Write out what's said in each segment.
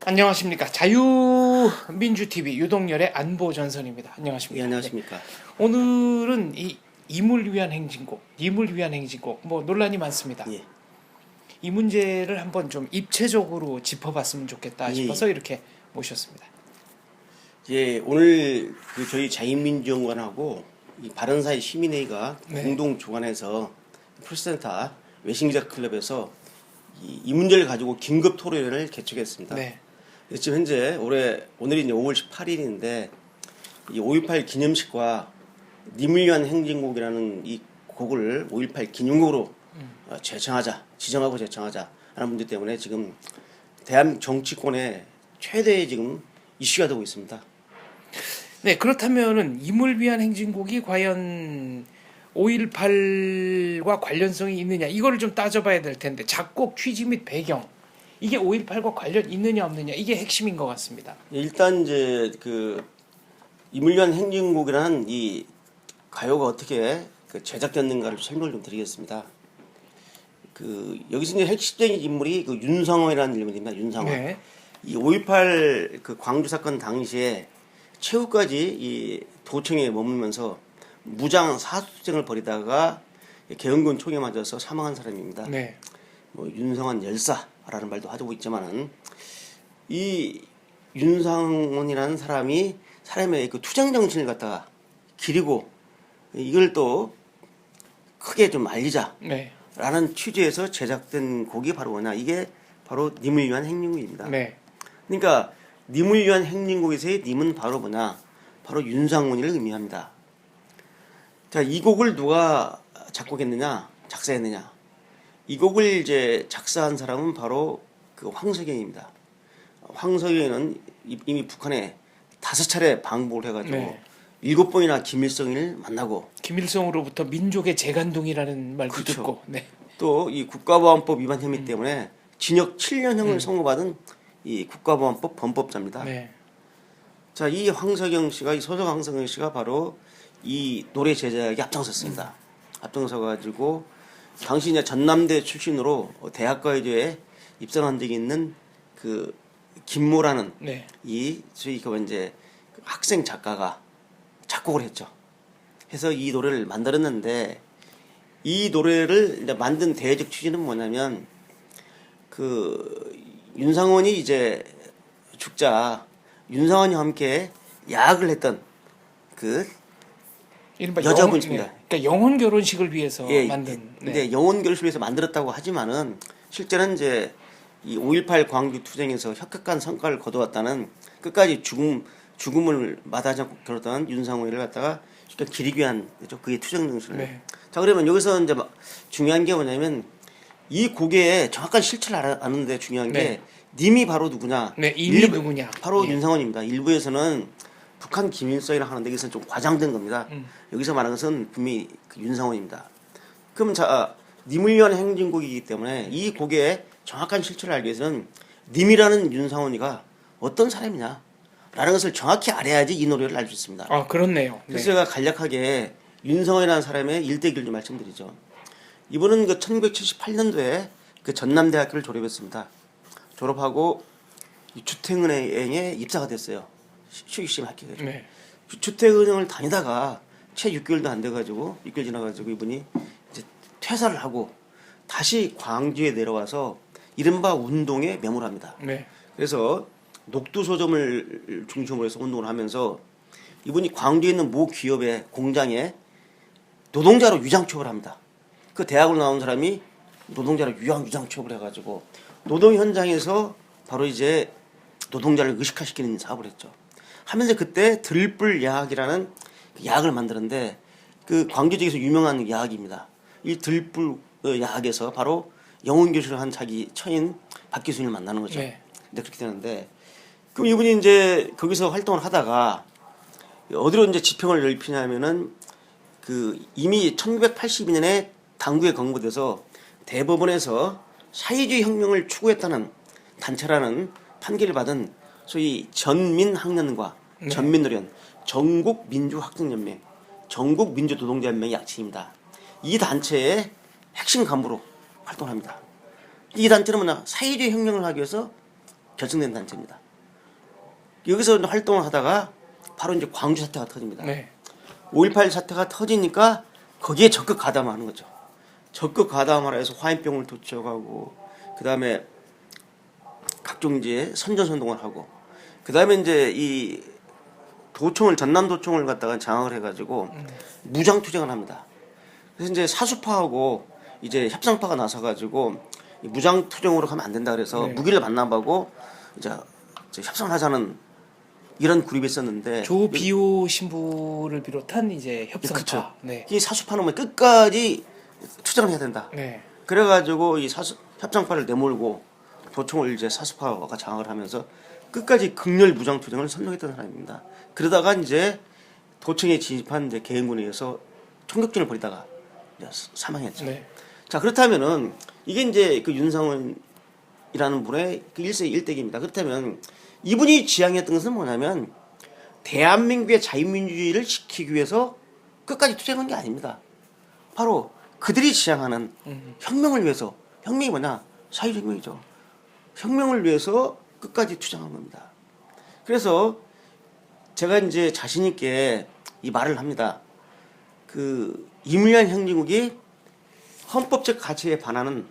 안녕하십니까. 자유민주TV 유동열의 안보전선입니다. 안녕하십니까. 예, 안녕하십니까. 네. 오늘은 이 임을 위한 행진곡, 님을 위한 행진곡, 뭐 논란이 많습니다. 예. 이 문제를 한번 좀 입체적으로 짚어봤으면 좋겠다 싶어서 이렇게 모셨습니다. 예, 오늘 저희 자유민주연구원하고 이 바른사회 시민회의가 네. 공동 주관해서 프레스센터 외신기자 클럽에서 이 문제를 가지고 긴급 토론회를 개최했습니다. 네. 지금 현재 오늘이 이제 5월 18일인데 이 5.18 기념식과 님을 위한 행진곡이라는 이 곡을 5.18 기념곡으로 지정하고 제청하자 하는 문제 때문에 지금 대한 정치권의 최대의 지금 이슈가 되고 있습니다. 네, 그렇다면은 임을 위한 행진곡이 과연 5.18과 관련성이 있느냐 이거를 좀 따져봐야 될 텐데 작곡 취지 및 배경 이게 5.18과 관련 있느냐 없느냐 이게 핵심인 것 같습니다. 일단 이제 임을 위한 행진곡이라는 이 가요가 어떻게 제작됐는가를 설명을 좀 드리겠습니다. 여기서 이제 핵심적인 인물이 윤상호라는 인물입니다. 윤상호. 네. 이 5.18 광주 사건 당시에 최후까지 이 도청에 머물면서 무장 사수쟁을 벌이다가 계엄군 총에 맞아서 사망한 사람입니다. 네. 뭐 윤상환 열사라는 말도 하고 있지만은 이 윤상원이라는 사람이 사람의 투쟁 정신을 갖다가 기리고 이걸 또 크게 좀 알리자라는 네. 취지에서 제작된 곡이 바로 뭐냐, 이게 바로 님을 위한 행진곡입니다. 네. 그러니까 님을 위한 행진곡에서의 님은 바로 뭐냐, 바로 윤상원이를 의미합니다. 자, 이 곡을 누가 작곡했느냐, 작사했느냐? 이 곡을 이제 작사한 사람은 바로 황석영입니다. 황석영은 이미 북한에 5차례 방북을 해가지고 네. 7번이나 김일성을 만나고 김일성으로부터 민족의 재간둥이라는 말도 그렇죠. 듣고 네. 또 이 국가보안법 위반 혐의 때문에 징역 7년형을 선고받은 이 국가보안법 범법자입니다. 네. 자, 이 황석영 씨가, 이 소속 황석영 씨가 바로 이 노래 제작에 앞장섰습니다. 앞장서가지고 당시 이제 전남대 출신으로 대학가요제에 입성한 적이 있는 김모라는 네. 저희 이제 학생 작가가 작곡을 했죠. 해서 이 노래를 만들었는데 이 노래를 이제 만든 대외적 취지는 뭐냐면 윤상원이 이제 죽자 윤상원이와 함께 야학을 했던 이른바 여자분입니다. 그러니까 영혼 결혼식을 위해서 만든. 네. 근데 영혼 결혼식을 위해서 만들었다고 하지만은 실제는 이제 이 5.18 광주 투쟁에서 혁혁한 성과를 거두었다는, 끝까지 죽음을 마다하지 않고 결혼한 윤상원이를 갖다가 기리기 위한 그게 투쟁 정신을. 네. 자, 그러면 여기서 이제 중요한 게 뭐냐면 이 곡의 정확한 실체를 아는데 중요한 게 네. 님이 바로 누구냐? 네, 님이 누구냐? 바로 예. 윤상원입니다. 일부에서는 북한 김일성이라 하는데 여기서는 좀 과장된 겁니다. 여기서 말하는 것은 분명히 윤상원입니다. 그럼 자, 님을 위한 행진곡이기 때문에 이 곡의 정확한 실체를 알기 위해서는 님이라는 윤상원이가 어떤 사람이냐 라는 것을 정확히 알아야지 이 노래를 알 수 있습니다. 아, 그렇네요. 그래서 네. 제가 간략하게 윤상원이라는 사람의 일대기를 좀 말씀드리죠. 이분은 1978년도에 전남대학교를 졸업했습니다. 졸업하고 주택은행에 입사가 됐어요. 수익시험 합격해서. 네. 주택은행을 다니다가 채 6개월도 안 돼가지고 6개월 지나가지고 이분이 이제 퇴사를 하고 다시 광주에 내려와서 이른바 운동에 매몰합니다. 네. 그래서 녹두소점을 중심으로 해서 운동을 하면서 이분이 광주에 있는 모 기업의 공장에 노동자로 유장 취업을 합니다. 대학을 나온 사람이 노동자로 유장 취업을 해가지고 노동 현장에서 바로 이제 노동자를 의식화시키는 사업을 했죠. 하면서 그때 들불 야학이라는 야학을 만드는데 광주 지역에서 유명한 야학입니다. 이 들불 야학에서 바로 영혼교실을 한 자기 처인 박기순을 만나는 거죠. 네. 근데 그렇게 되는데, 그럼 이분이 이제 거기서 활동을 하다가 어디로 이제 지평을 넓히냐면은 이미 1982년에 당구에 건거돼서 대법원에서 사회주의 혁명을 추구했다는 단체라는 판결을 받은 소위 전민학년과 전민노련, 전국민주학생연맹, 전국민주노동자연맹의 약칭입니다. 이 단체의 핵심 간부로 활동합니다. 이 단체는 뭐냐? 사회주의 혁명을 하기 위해서 결성된 단체입니다. 여기서 활동을 하다가 바로 이제 광주 사태가 터집니다. 네. 5.18 사태가 터지니까 거기에 적극 가담하는 거죠. 적극 가담하라 해서 화인병을 도축하고 그다음에 각종 이제 선전선동을 하고 그다음에 이제 이 도청을 전남도청을 갖다가 장악을 해가지고 무장 투쟁을 합니다. 그래서 이제 사수파하고 이제 협상파가 나서가지고 무장 투쟁으로 가면 안 된다 그래서 네. 무기를 반납하고 이제 협상을 하자는 이런 그룹이 있었는데 조비오 신부를 비롯한 이제 협상파. 그쵸. 네. 이 사수파는 뭐 끝까지 투쟁을 해야 된다. 네. 그래가지고 이 협상파를 내몰고 도청을 이제 사수파가 장악을 하면서 끝까지 극렬 무장 투쟁을 선동했던 사람입니다. 그러다가 이제 도청에 진입한 이제 개인군에 의해서 총격전을 벌이다가 이제 사망했죠. 네. 자 그렇다면은 이게 이제 그 윤상원이라는 분의 그 일대기입니다. 그렇다면 이분이 지향했던 것은 뭐냐면 대한민국의 자유민주주의를 지키기 위해서 끝까지 투쟁한 게 아닙니다. 바로 그들이 지향하는 혁명을 위해서 혁명이 뭐냐? 사회혁명이죠. 혁명을 위해서 끝까지 투쟁한 겁니다. 그래서 제가 이제 자신 있게 이 말을 합니다. 그 이물련 행진국이 헌법적 가치에 반하는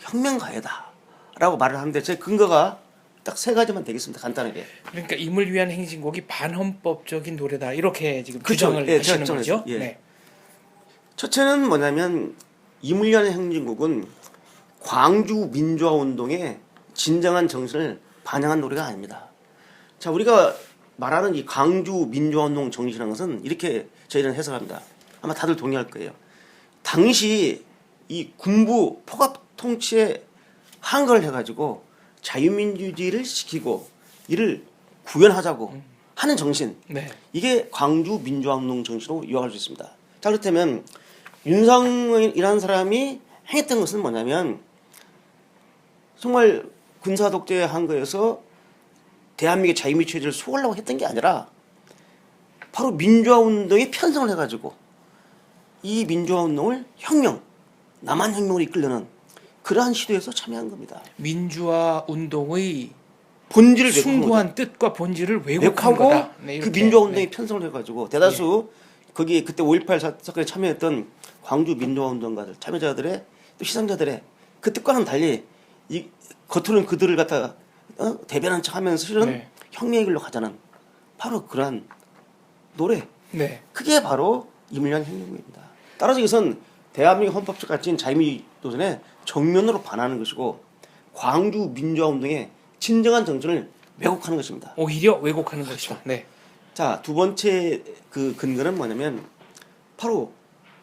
혁명가해다라고 말을 하는데 제 근거가 딱 세 가지만 되겠습니다. 간단하게. 그러니까 임을 위한 행진곡이 반헌법적인 노래다 이렇게 지금 그쵸. 주장을 예, 하시는 제가 거죠. 예. 네. 첫째는 뭐냐면 이물련 행진곡은 광주 민주화 운동의 진정한 정신을 반영한 노래가 아닙니다. 자, 우리가 말하는 이 광주 민주화 운동 정신이라는 것은 이렇게 저희는 해석합니다. 아마 다들 동의할 거예요. 당시 이 군부 포갑 통치에 항거를 해가지고 자유민주주의를 지키고 이를 구현하자고 하는 정신. 네. 이게 광주 민주화 운동 정신으로 요약할 수 있습니다. 자, 그렇다면 윤상원이라는 사람이 행했던 것은 뭐냐면 정말 군사 독재의 한거에서 대한민국의 자유민주주의를 수호하려고 했던 게 아니라 바로 민주화 운동에 편성을 해가지고 이 민주화 운동을 혁명, 남한 혁명으로 이끌려는 그러한 시도에서 참여한 겁니다. 민주화 운동의 본질을 숭고한 뜻과 본질을 왜곡한 왜곡하고 거다. 네, 그 이렇게. 민주화 운동에 네. 편성을 해가지고 대다수 거기에 그때 5.18 사건에 참여했던 광주 민주화 운동가들 참여자들의 또 희생자들의 그 뜻과는 달리 이 겉으로는 그들을 갖다가 대변한 척하면서 실은 네. 혁명의 길로 가자는 바로 그러한 노래. 네. 그게 바로 이물련 혁명입니다. 따라서 이것은 대한민국 헌법적 가치인 자유민주 도전에 정면으로 반하는 것이고 광주 민주화 운동의 진정한 정신을 왜곡하는 것입니다. 오히려 왜곡하는 것이다. 네. 자, 두 번째 그 근거는 뭐냐면 바로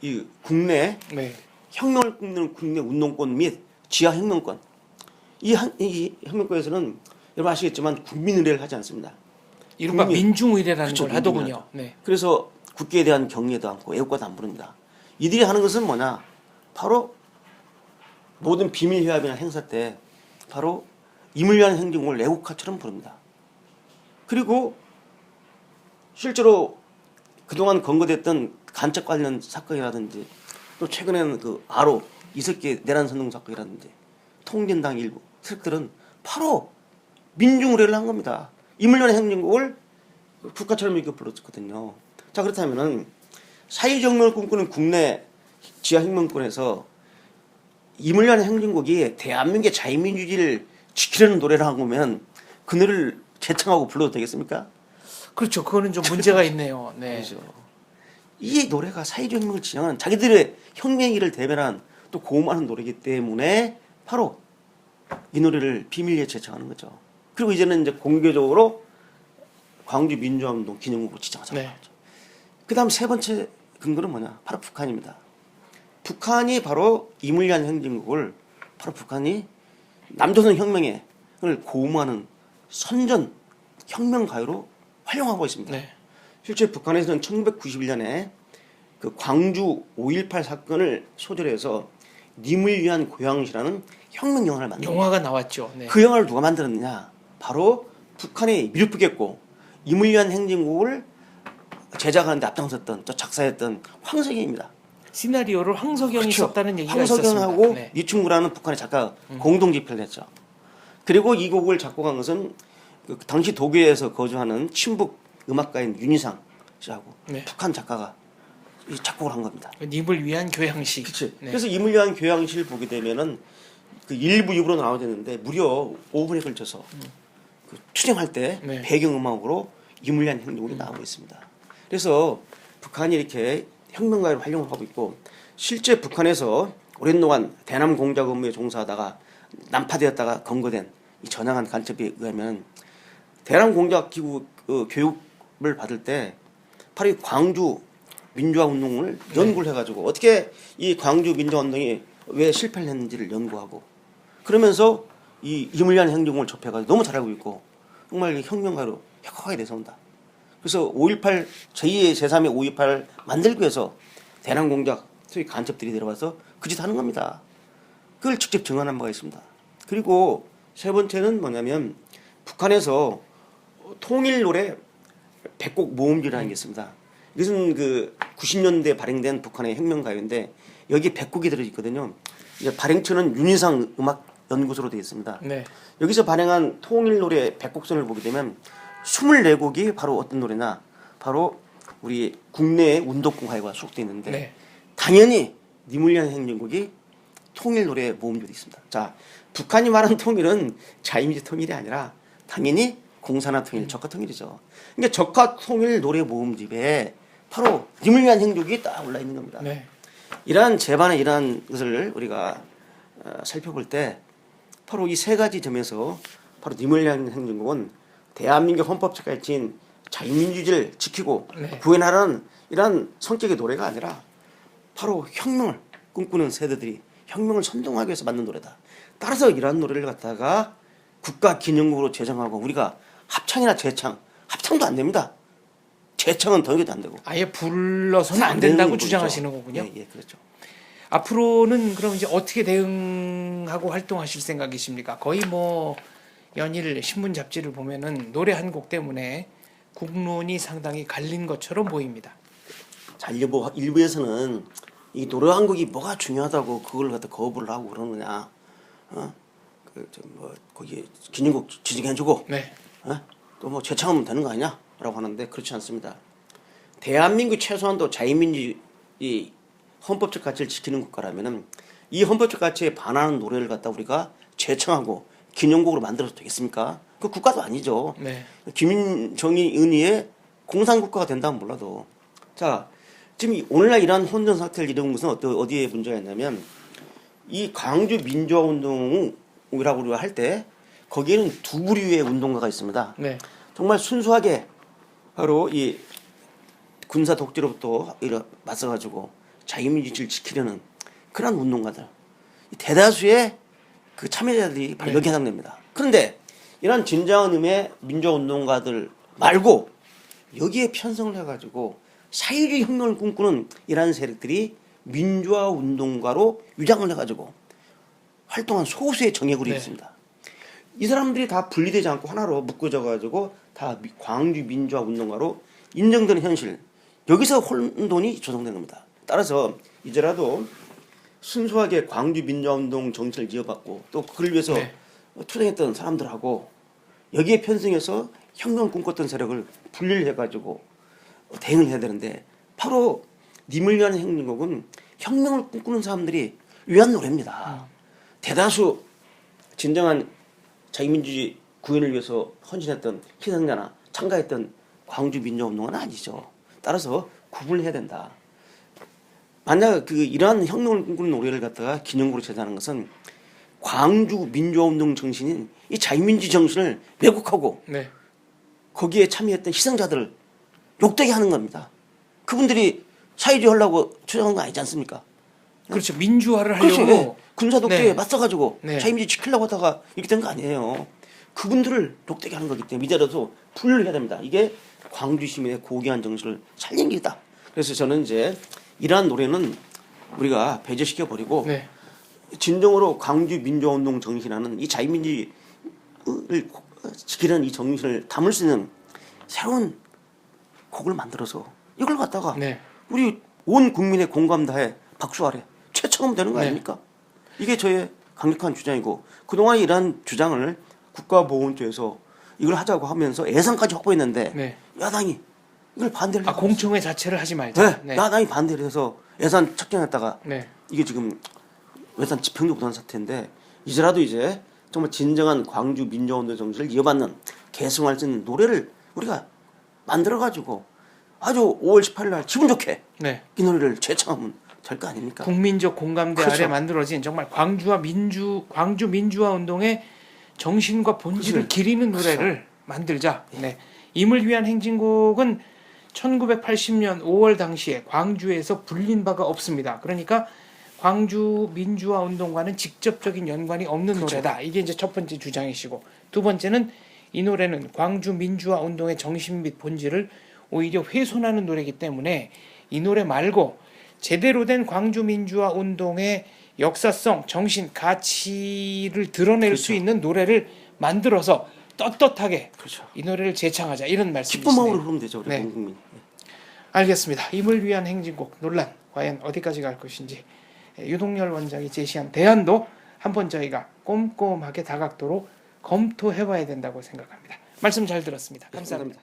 이 국내 네. 혁명을 꿈꾸는 국내 운동권 및 지하 혁명권. 이 혁명권에서는 여러분 아시겠지만 국민 의례를 하지 않습니다. 이른바 국민. 민중의례라는 그렇죠, 걸 하더군요. 민중의례죠. 네. 그래서 국기에 대한 경례도 않고 애국가도 안 부릅니다. 이들이 하는 것은 뭐냐? 바로 모든 비밀 회합이나 행사 때 바로 이물련 행진곡을 애국가처럼 부릅니다. 그리고 실제로 그동안 검거됐던 간첩 관련 사건이라든지 또 최근에는 그 아로 이석기 내란 선동 사건이라든지 통진당 일부 세력들은 바로 민중의례를 한 겁니다. 이물련 행진곡을 국가처럼 이렇게 불렀거든요. 자, 그렇다면은 사회혁명을 꿈꾸는 국내 지하혁명권에서 이물련 행진곡이 대한민국의 자유민주주의를 지키려는 노래를 한 거면 그 노래를 재창하고 불러도 되겠습니까? 그렇죠. 그거는 좀 문제가 있네요. 네. 그렇죠. 이 노래가 사회혁명을 지향하는 자기들의 혁명의 길을 대변한 또 고음하는 노래이기 때문에 바로 이 노래를 비밀리에 재창하는 거죠. 그리고 이제는 이제 공개적으로 광주 민주화운동 기념곡으로 지정하자. 네. 그다음 세 번째 근거는 뭐냐? 바로 북한입니다. 북한이 바로 이물련 행진곡을 바로 북한이 남조선 혁명을 고음하는 선전 혁명 가요로 활용하고 있습니다. 네. 실제 북한에서는 1991년에 그 광주 5.18 사건을 소재로 해서 님을 위한 고향시라는 혁명 영화를 만듭니다. 영화가 나왔죠. 네. 그 영화를 누가 만들었느냐? 바로 북한이 미륵부겠고 임을 위한 행진곡을 제작하는데 앞장섰던 또 작사했던 황석영입니다. 시나리오를 황석영이 그렇죠. 썼다는 얘기가 있었습니다. 황석영하고 네. 이충구라는 북한의 작가 공동 집필을 했죠. 그리고 이 곡을 작곡한 것은 그 당시 독일에서 거주하는 친북 음악가인 윤희상 씨하고 네. 북한 작가가 이 작곡을 한 겁니다. 님을 위한 교양식. 그치. 네. 그래서 임을 위한 교양시를 보게 되면은 그 일부 입으로 나오는데 무려 5분에 걸쳐서 그 투쟁할 때 네. 배경음악으로 임을 위한 행동이 나오고 있습니다. 그래서 북한이 이렇게 혁명가로 활용을 하고 있고 실제 북한에서 오랜 동안 대남 공작 업무에 종사하다가 난파되었다가 검거된 이 전향한 간첩에 의하면 대남 공작 기구 교육을 받을 때 바로 이 광주 민주화 운동을 연구를 해가지고 어떻게 이 광주 민주화 운동이 왜 실패를 했는지를 연구하고 그러면서 이 임을 위한 행동을 접해가지고 너무 잘 알고 있고 정말 혁명가로 혁혁하게 내세운다. 그래서 5.18 제2의 제3의 5.18 만들기 위해서 대남 공작 소위 간첩들이 내려와서 그 짓 하는 겁니다. 그걸 직접 증언한 바가 있습니다. 그리고 세 번째는 뭐냐면 북한에서 통일 노래 백곡 모음집이라는 게 있습니다. 이것은 그 90년대 발행된 북한의 혁명가요인데 여기 백곡이 들어있거든요. 이제 발행처는 윤희상 음악 연구소로 되어 있습니다. 네. 여기서 발행한 통일 노래 백곡선을 보게 되면 24곡이 바로 어떤 노래나 바로 우리 국내의 운동권 가요가 수록되어 있는데 네. 당연히 님을 위한 행진곡이 통일 노래 모음집이 있습니다. 자, 북한이 말하는 통일은 자유민주 통일이 아니라 당연히 공산화 통일, 적화 통일이죠. 그러니까 적화 통일 노래 모음집에 바로 님을 위한 행진곡이 딱 올라 있는 겁니다. 네. 이러한 제반의 이러한 것을 우리가 살펴볼 때 바로 이 세 가지 점에서 바로 님을 위한 행진곡은 대한민국 헌법책에 지닌 자유민주주의를 지키고 네. 구현하라는 이러한 성격의 노래가 아니라 바로 혁명을 꿈꾸는 세대들이 혁명을 선동하기 위해서 만든 노래다. 따라서 이러한 노래를 갖다가 국가 기념곡으로 제정하고 우리가 합창이나 재창, 합창도 안 됩니다. 재창은 더해도 안 되고. 아예 불러서는 안 되는 된다고 거죠. 주장하시는 거군요. 예, 그렇죠. 앞으로는 그럼 이제 어떻게 대응하고 활동하실 생각이십니까? 거의 뭐 연일 신문 잡지를 보면은 노래 한 곡 때문에 국론이 상당히 갈린 것처럼 보입니다. 자, 일부에서는 이 노래 한 곡이 뭐가 중요하다고 그걸 갖다 거부를 하고 그러느냐. 거기 기념곡 지정해주고, 네. 또 뭐 재창하면 되는 거 아니냐라고 하는데 그렇지 않습니다. 대한민국 최소한도 자유민주 이 헌법적 가치를 지키는 국가라면은 이 헌법적 가치에 반하는 노래를 갖다 우리가 재창하고 기념곡으로 만들어도 되겠습니까? 그 국가도 아니죠. 네. 김정일 은희의 공산국가가 된다면 몰라도. 자, 지금 오늘날 이러한 혼전 사태를 이룬 것은 어디에 문제가 있냐면 이 광주 민주화 운동이라고 우리가 할 때 거기에는 두 부류의 운동가가 있습니다. 네. 정말 순수하게 바로 이 군사 독재로부터 맞서가지고 자유민주주의를 지키려는 그런 운동가들. 대다수의 그 참여자들이 바로 여기 해당됩니다. 그런데 이런 진정한 의미의 민주화 운동가들 말고 여기에 편성을 해가지고 사회주의 혁명을 꿈꾸는 이러한 세력들이 민주화 운동가로 유장을 해가지고 활동한 소수의 정예구리 있습니다. 이 사람들이 다 분리되지 않고 하나로 묶어져가지고 다 광주 민주화 운동가로 인정되는 현실. 여기서 혼돈이 조성된 겁니다. 따라서 이제라도 순수하게 광주 민주화 운동 정신을 이어받고 또 그걸 위해서 투쟁했던 사람들하고 여기에 편성해서 혁명을 꿈꿨던 세력을 분리를 해가지고 대응을 해야 되는데 바로 님을 위한 행진곡은 혁명을 꿈꾸는 사람들이 위한 노래입니다. 대다수 진정한 자유민주주의 구현을 위해서 헌신했던 희생자나 참가했던 광주 민주화운동은 아니죠. 따라서 구분을 해야 된다. 만약 이러한 혁명을 꿈꾸는 노래를 갖다가 기념곡으로 제작하는 것은 광주 민주화운동 정신인 이 자유민주 정신을 왜곡하고 네. 거기에 참여했던 희생자들을 욕되게 하는 겁니다. 그분들이 사회주의 하려고 주장한 거 아니지 않습니까? 그렇죠. 민주화를 그렇죠. 하려고 예. 군사 독재에 네. 맞서가지고 네. 자유민주 지키려고 하다가 이렇게 된 거 아니에요. 그분들을 욕되게 하는 거기 때문에 이제라도 분류를 해야 됩니다. 이게 광주 시민의 고귀한 정신을 살린 길이다. 그래서 저는 이제 이러한 노래는 우리가 배제시켜 버리고 네. 진정으로 광주 민주화운동 정신하는 이 자유민주를 지키려는 이 정신을 담을 수 있는 새로운 곡을 만들어서 이걸 갖다가 네. 우리 온 국민의 공감 다해 박수 아래 최초하면 되는 거 네. 아닙니까? 이게 저의 강력한 주장이고 그동안 이러한 주장을 국가보훈처에서 이걸 하자고 하면서 예산까지 확보했는데 네. 야당이 이걸 반대를 아, 해서 공청회 자체를 하지 말자. 네, 야당이 반대를 해서 예산 책정했다가 네. 이게 지금 예산 집행도 못한 사태인데 이제라도 이제 정말 진정한 광주 민주화운동 정신을 이어받는 계승할 수 있는 노래를 우리가 만들어가지고 아주 5월 18일 날 기분 좋게 네. 이 노래를 재창하면 될 거 아닙니까? 국민적 공감대 그렇죠. 아래 만들어진 정말 광주 민주화 운동의 정신과 본질을 그렇죠. 기리는 노래를 만들자. 네. 임을 위한 행진곡은 1980년 5월 당시에 광주에서 불린 바가 없습니다. 그러니까 광주 민주화 운동과는 직접적인 연관이 없는 그렇죠. 노래다. 이게 이제 첫 번째 주장이시고, 두 번째는 이 노래는 광주 민주화 운동의 정신 및 본질을 오히려 훼손하는 노래이기 때문에 이 노래 말고 제대로 된 광주 민주화 운동의 역사성, 정신, 가치를 드러낼 그렇죠. 수 있는 노래를 만들어서 떳떳하게 그렇죠. 이 노래를 재창하자, 이런 기쁜 말씀이시네요. 마음으로 흐르면 되죠, 우리 네. 온 국민. 알겠습니다. 임을 위한 행진곡 논란 과연 어디까지 갈 것인지, 유동열 원장이 제시한 대안도 한번 저희가 꼼꼼하게 다각도로 검토해봐야 된다고 생각합니다. 말씀 잘 들었습니다. 감사합니다.